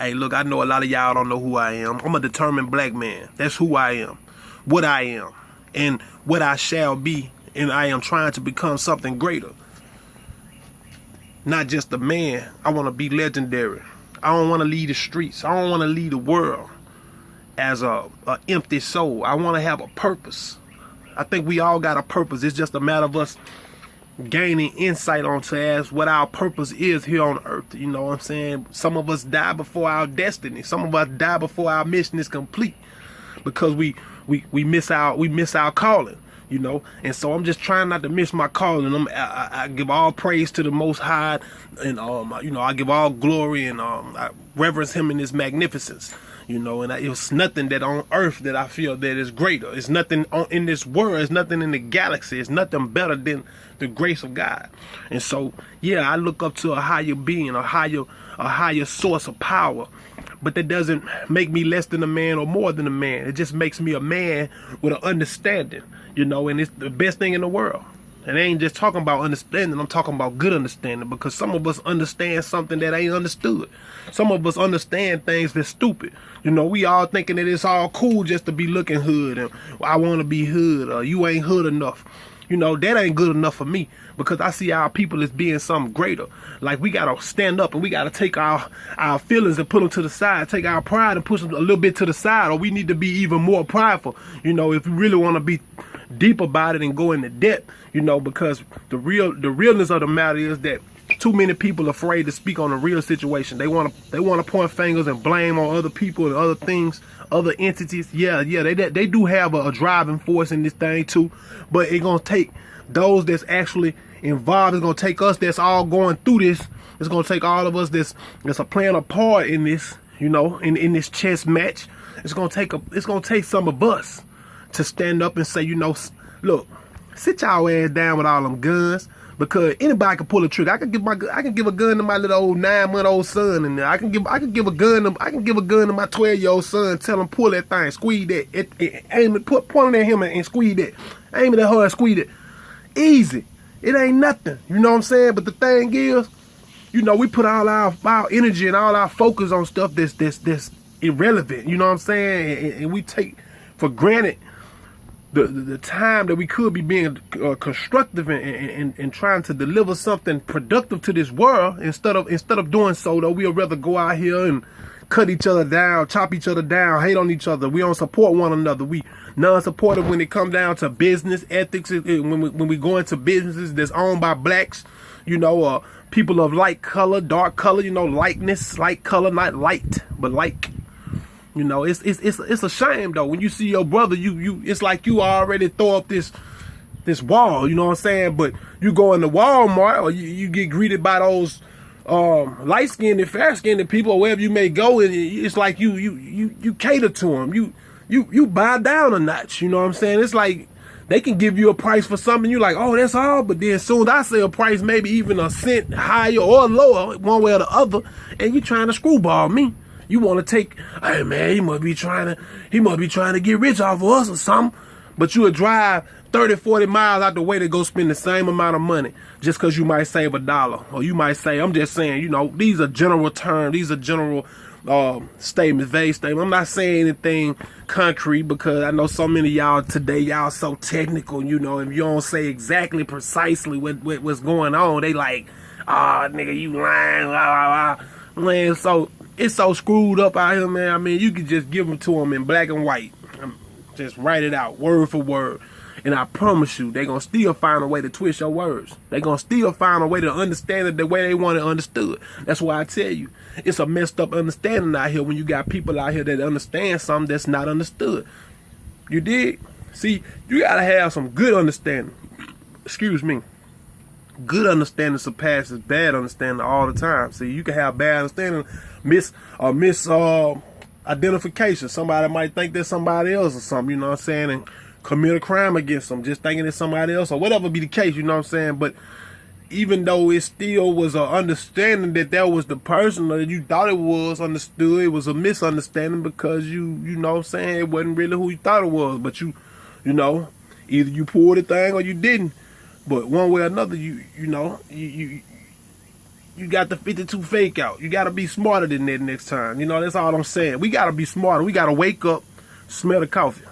Hey, look, I know a lot of y'all don't know who I am. I'm a determined black man. That's who I am, what I am, and what I shall be. And I am trying to become something greater. Not just a man. I want to be legendary. I don't want to lead the streets. I don't want to lead the world as a empty soul. I want to have a purpose. I think we all got a purpose. It's just a matter of us gaining insight onto as what our purpose is here on earth. You know what I'm saying? Some of us die before our destiny. Some of us die before our mission is complete because we miss our calling, you know. And so I'm just trying not to miss my calling. I give all praise to the Most High, and you know, I give all glory, and I reverence Him in His magnificence. You know, and it's nothing that on earth that I feel that is greater. It's nothing in this world. It's nothing in the galaxy. It's nothing better than the grace of God. And so, yeah, I look up to a higher being, a higher source of power. But that doesn't make me less than a man or more than a man. It just makes me a man with an understanding, you know, and it's the best thing in the world. And I ain't just talking about understanding, I'm talking about good understanding, because some of us understand something that ain't understood. Some of us understand things that's stupid. You know, we all thinking that it's all cool just to be looking hood, and I want to be hood, or you ain't hood enough. You know, that ain't good enough for me, because I see our people as being something greater. Like, we got to stand up, and we got to take our feelings and put them to the side, take our pride and push them a little bit to the side, or we need to be even more prideful, you know, if we really want to be deep about it and go into depth, you know, because the realness of the matter is that too many people are afraid to speak on the real situation. They want to point fingers and blame on other people and other things, other entities. Yeah, they do have a driving force in this thing too, but it's gonna take those that's actually involved. It's gonna take us that's all going through this. It's gonna take all of us that's playing a part in this, you know, in this chess match. It's gonna take some of us to stand up and say, you know, look, sit y'all ass down with all them guns, because anybody can pull a trigger. I can give a gun to my little old 9-month-old son, and I can give a gun to my 12-year-old son. Tell him pull that thing, squeeze that, aim it, point it at him and squeeze that, aim it at her and squeeze it. Easy. It ain't nothing. You know what I'm saying? But the thing is, you know, we put all our energy and all our focus on stuff that's irrelevant. You know what I'm saying? And we take for granted the time that we could be being constructive and trying to deliver something productive to this world. Instead of doing so, though, we'll rather go out here and cut each other down, chop each other down, hate on each other. We don't support one another. We non-supportive when it comes down to business ethics. When we go into businesses that's owned by blacks, you know, people of light color, dark color, you know, lightness, light color, not light, but like. You know, it's a shame though when you see your brother, it's like you already throw up this wall, you know what I'm saying? But you go into Walmart, or you get greeted by those light-skinned and fair-skinned people, or wherever you may go, and it's like you cater to them. You buy down a notch, you know what I'm saying? It's like they can give you a price for something, you like, oh, that's all, but then as soon as I say a price, maybe even a cent higher or lower, one way or the other, and you trying to screwball me. You want to take, hey man, he must be trying to get rich off of us or something. But you would drive 30, 40 miles out the way to go spend the same amount of money just because you might save $1. Or you might say, I'm just saying, you know, these are general terms, these are general statements, vague statements. I'm not saying anything concrete, because I know so many of y'all today, y'all so technical, you know, if you don't say exactly precisely what's going on, they like, ah, nigga, you lying, blah, blah, blah. Man, so it's so screwed up out here, man. I mean, you could just give them to them in black and white. Just write it out, word for word. And I promise you, they're going to still find a way to twist your words. They're going to still find a way to understand it the way they want it understood. That's why I tell you, it's a messed up understanding out here when you got people out here that understand something that's not understood. You dig? See, you got to have some good understanding. Excuse me. Good understanding surpasses bad understanding all the time. See, you can have bad understanding, identification. Somebody might think they're somebody else or something, you know what I'm saying, and commit a crime against them, just thinking it's somebody else or whatever be the case, you know what I'm saying. But even though it still was an understanding that was the person that you thought it was understood, it was a misunderstanding, because you know what I'm saying, it wasn't really who you thought it was. But you know, either you pulled the thing or you didn't. But one way or another, you you got the 52 fake out. You got to be smarter than that next time. You know, that's all I'm saying. We got to be smarter. We got to wake up, smell the coffee.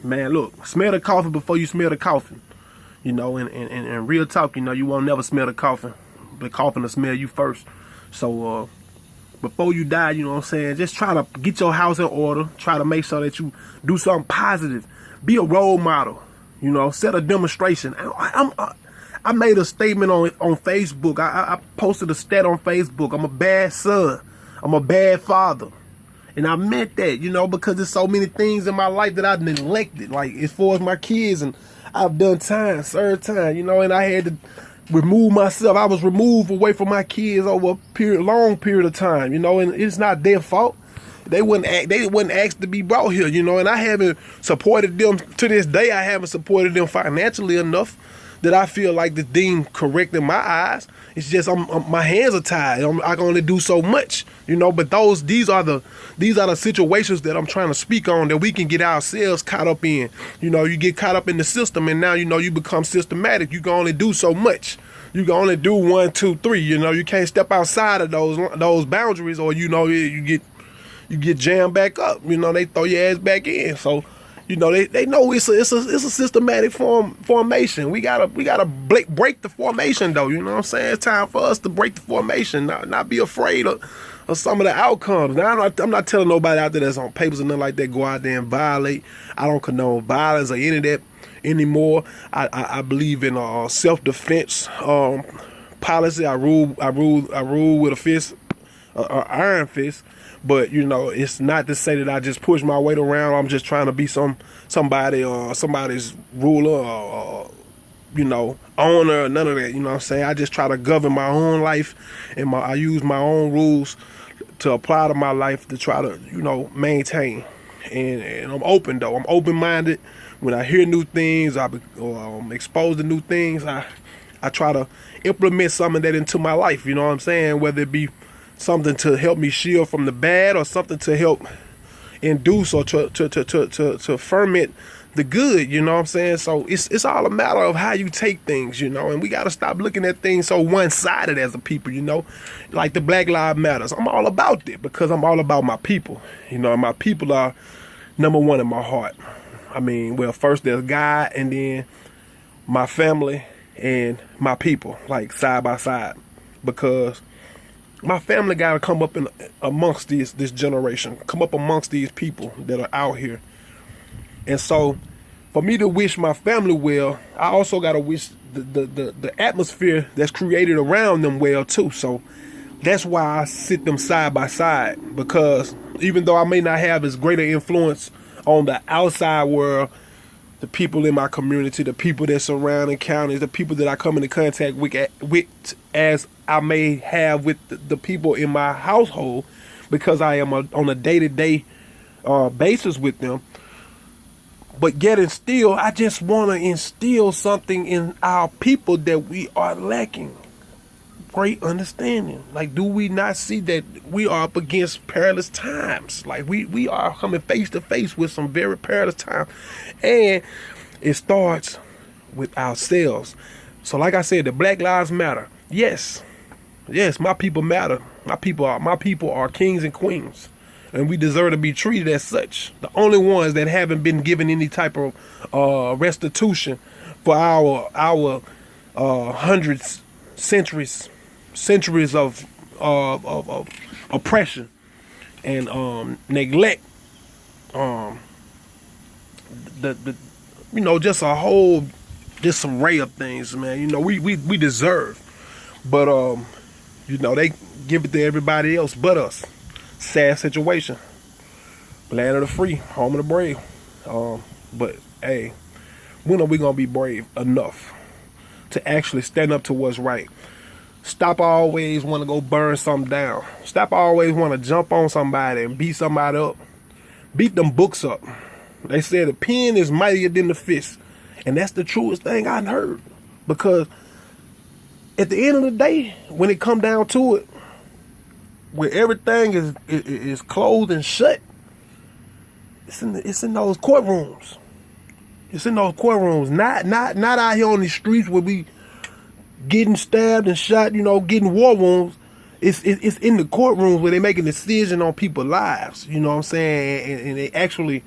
Man, look, smell the coffee before you smell the coffin. You know, and real talk, you know, you won't never smell the coffin. The coffin will smell you first. So, before you die, you know what I'm saying, just try to get your house in order. Try to make sure that you do something positive. Be a role model. You know, set a demonstration. I made a statement on Facebook. I posted a stat on Facebook. I'm a bad son. I'm a bad father. And I meant that, you know, because there's so many things in my life that I've neglected. Like, as far as my kids, and I've done time, served time, you know, and I had to remove myself. I was removed away from my kids over a long period of time, you know, and it's not their fault. They wouldn't ask to be brought here, you know, and I haven't supported them to this day. I haven't supported them financially enough that I feel like the deem correct in my eyes. It's just my hands are tied. I can only do so much, you know. But these are the situations that I'm trying to speak on, that we can get ourselves caught up in. You know, you get caught up in the system, and now, you know, you become systematic. You can only do so much. You can only do 1, 2, 3. You know, you can't step outside of those boundaries, or, you know, you get jammed back up. You know, they throw your ass back in. So, you know, they know it's a systematic formation. We gotta break the formation, though. You know what I'm saying? It's time for us to break the formation, not be afraid of some of the outcomes. Now, I'm not telling nobody out there that's on papers and nothing like that go out there and violate. I don't condone violence or any of that anymore. I believe in self-defense policy. I rule with a fist, an iron fist. But, you know, it's not to say that I just push my weight around. I'm just trying to be somebody's ruler or, you know, owner, none of that. You know what I'm saying? I just try to govern my own life, and I use my own rules to apply to my life to try to, you know, maintain. And I'm open, though. I'm open-minded. When I hear new things, I'm exposed to new things, I try to implement some of that into my life. You know what I'm saying? Whether it be something to help me shield from the bad, or something to help induce or to ferment the good, you know what I'm saying? So it's all a matter of how you take things, you know, and we got to stop looking at things so one-sided as a people, you know, like the Black Lives Matters. I'm all about it because I'm all about my people, you know, and my people are number one in my heart. I mean, well, first there's God, and then my family and my people, like side by side, because my family got to come up amongst this generation, come up amongst these people that are out here. And so for me to wish my family well, I also got to wish the atmosphere that's created around them well too. So that's why I sit them side by side, because even though I may not have as great an influence on the outside world, the people in my community, the people that surround counties, the people that I come into contact with as I may have with the people in my household, because I am on a day-to-day basis with them. But yet and still, I just want to instill something in our people that we are lacking. Great understanding. Like, do we not see that we are up against perilous times? Like, we are coming face to face with some very perilous times. And it starts with ourselves. So like I said, the Black Lives Matter. Yes, my people matter. My people are kings and queens, and we deserve to be treated as such. The only ones that haven't been given any type of restitution for our hundreds, centuries of oppression and neglect. The you know, just some array of things, man. You know, we deserve, but you know, they give it to everybody else but us. Sad situation. Land of the free, home of the brave. But hey, when are we gonna be brave enough to actually stand up to what's right? Stop always want to go burn something down. Stop always want to jump on somebody and beat somebody up. Beat them books up. They said the pen is mightier than the fist. And that's the truest thing I've heard. Because at the end of the day, when it come down to it, where everything is closed and shut, it's in those courtrooms. It's in those courtrooms. Not out here on the streets where we getting stabbed and shot, you know, getting war wounds. it's in the courtrooms where they make a decision on people's lives. You know what I'm saying? And they actually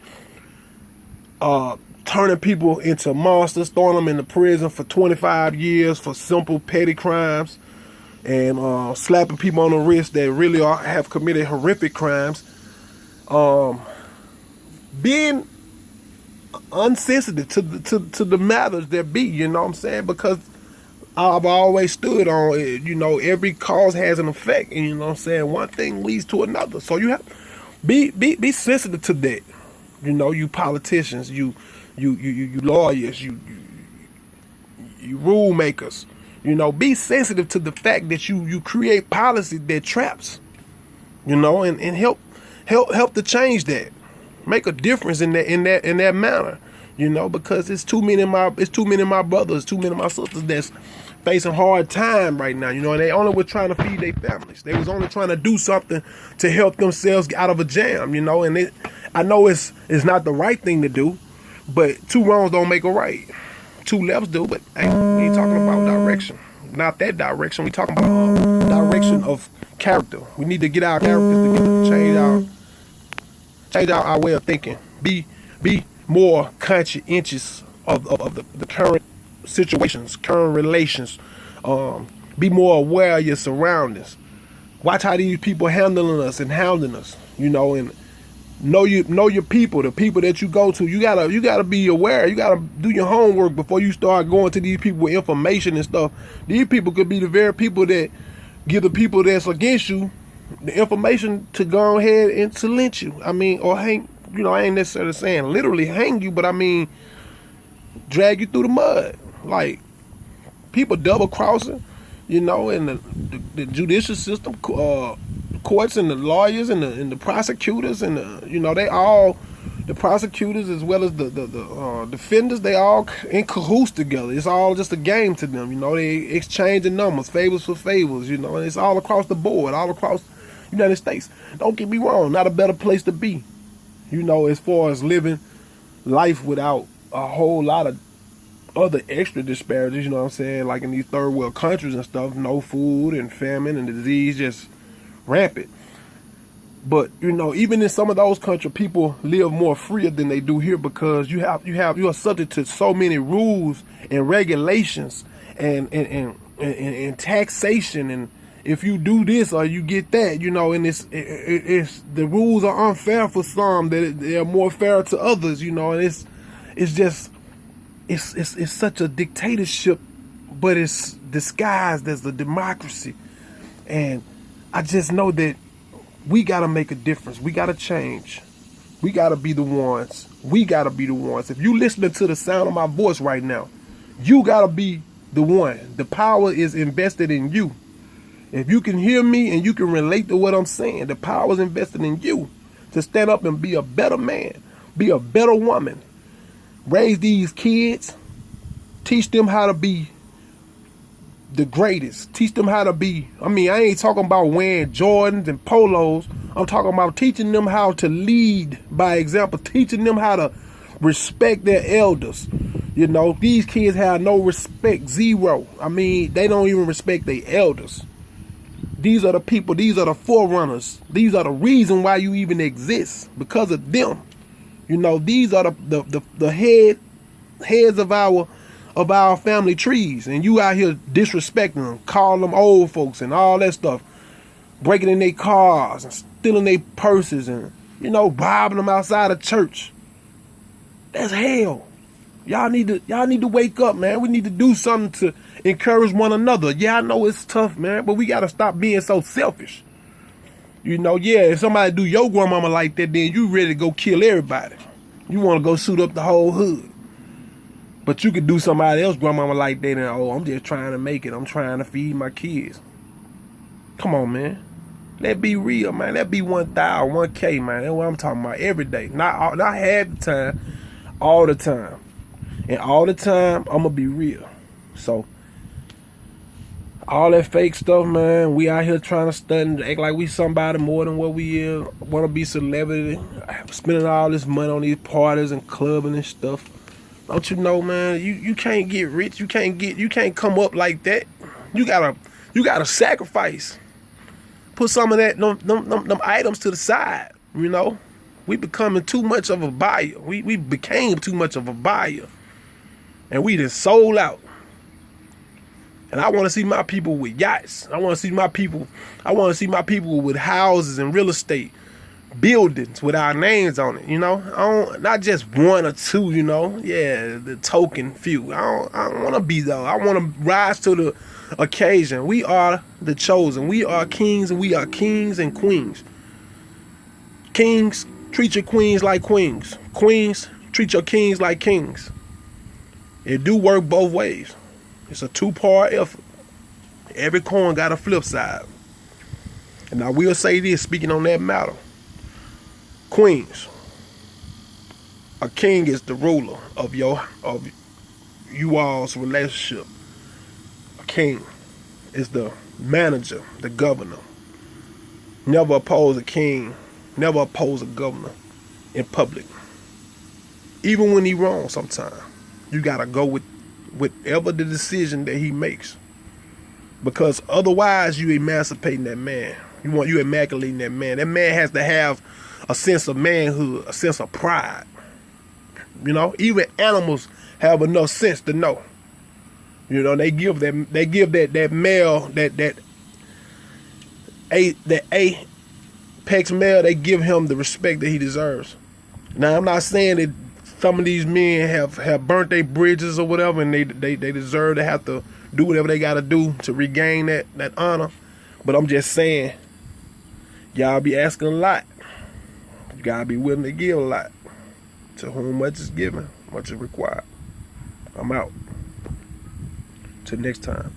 turning people into monsters, throwing them into prison for 25 years for simple petty crimes, and slapping people on the wrist that really have committed horrific crimes. Being unsensitive to the matters that be, you know what I'm saying? Because I've always stood on, you know, every cause has an effect, and you know what I'm saying, one thing leads to another. So you have be sensitive to that. You know, you politicians, you lawyers, you rule makers. You know, be sensitive to the fact that you create policy that traps. You know, and help to change that, make a difference in that manner. You know, because it's too many of my brothers, too many of my sisters that's facing hard time right now. You know, and they only were trying to feed their families. They was only trying to do something to help themselves get out of a jam. You know, and I know it's not the right thing to do, but two wrongs don't make a right. Two lefts do, but hey, we ain't talking about direction. Not that direction. We talking about direction of character. We need to get our characters together, change our way of thinking. Be more conscientious of the current situations, current relations. Be more aware of your surroundings. Watch how these people handling us and hounding us. You know, and know your people, the people that you go to. You gotta be aware. You gotta do your homework before you start going to these people with information and stuff. These people could be the very people that give the people that's against you the information to go ahead and to lynch you. I mean, or hang. You know, I ain't necessarily saying literally hang you, but I mean drag you through the mud. Like, people double crossing, you know, and the judicial system, courts and the lawyers and the prosecutors and you know, they all, the prosecutors as well as the defenders, they all in cahoots together. It's all just a game to them. You know, they exchanging numbers, favors for favors. You know, and it's all across the board, all across the United States. Don't get me wrong, not a better place to be. You know, as far as living life without a whole lot of other extra disparities, you know what I'm saying? Like in these third world countries and stuff, no food and famine and disease just rampant. But, you know, even in some of those countries, people live more freer than they do here because you are subject to so many rules and regulations and taxation, and if you do this or you get that, you know, and it's the rules are unfair for some, that they're more fair to others, you know, and it's such a dictatorship, but it's disguised as a democracy. And I just know that we gotta make a difference. We gotta change. We gotta be the ones. If you listening to the sound of my voice right now, you gotta be the one. The power is invested in you. If you can hear me and you can relate to what I'm saying, the power is invested in you to stand up and be a better man, be a better woman, raise these kids, teach them how to be the greatest, teach them how to be, I mean, I ain't talking about wearing Jordans and polos, I'm talking about teaching them how to lead by example, teaching them how to respect their elders. You know, these kids have no respect, zero. I mean, they don't even respect their elders. These are the people, these are the forerunners. These are the reason why you even exist, because of them. You know, these are the heads of our family trees, and you out here disrespecting them, calling them old folks and all that stuff, breaking in their cars and stealing their purses and, you know, robbing them outside of church. That's hell. Y'all need to wake up, man. We need to do something to encourage one another. Yeah, I know it's tough, man, but we gotta stop being so selfish. You know, yeah, if somebody do your grandmama like that, then you ready to go kill everybody. You want to go shoot up the whole hood. But you could do somebody else grandmama like that, and oh, I'm just trying to make it. I'm trying to feed my kids. Come on, man. Let be real, man. Let be 1,000, 1K, man. That's what I'm talking about every day. Not half the time, all the time. And all the time, I'm going to be real. So, all that fake stuff, man, we out here trying to study, act like we somebody more than what we is, want to be celebrity, spending all this money on these parties and clubbing and stuff. Don't you know, man, you can't get rich, you can't come up like that. You gotta sacrifice. Put some of that them items to the side. You know, we becoming too much of a buyer. We became too much of a buyer, and we just sold out. And I want to see my people with yachts. I want to see my people with houses and real estate, buildings with our names on it. You know, not just one or two. You know, yeah, the token few. I don't want to be though. I want to rise to the occasion. We are the chosen. We are kings, and we are kings and queens. Kings, treat your queens like queens. Queens, treat your kings like kings. It do work both ways. It's a two-part effort. Every coin got a flip side. And I will say this, speaking on that matter. Queens, a king is the ruler of you all's relationship. A king is the manager, the governor. Never oppose a king, never oppose a governor in public. Even when he wrong sometimes. You gotta go with whatever the decision that he makes, because otherwise you emancipating that man. You immaculating that man. That man has to have a sense of manhood, a sense of pride. You know, even animals have enough sense to know. You know, they give that male that apex male, they give him the respect that he deserves. Now, I'm not saying that some of these men have burnt their bridges or whatever, and they deserve to have to do whatever they got to do to regain that honor. But I'm just saying, y'all be asking a lot. You gotta be willing to give a lot. To whom much is given, much is required. I'm out. Till next time.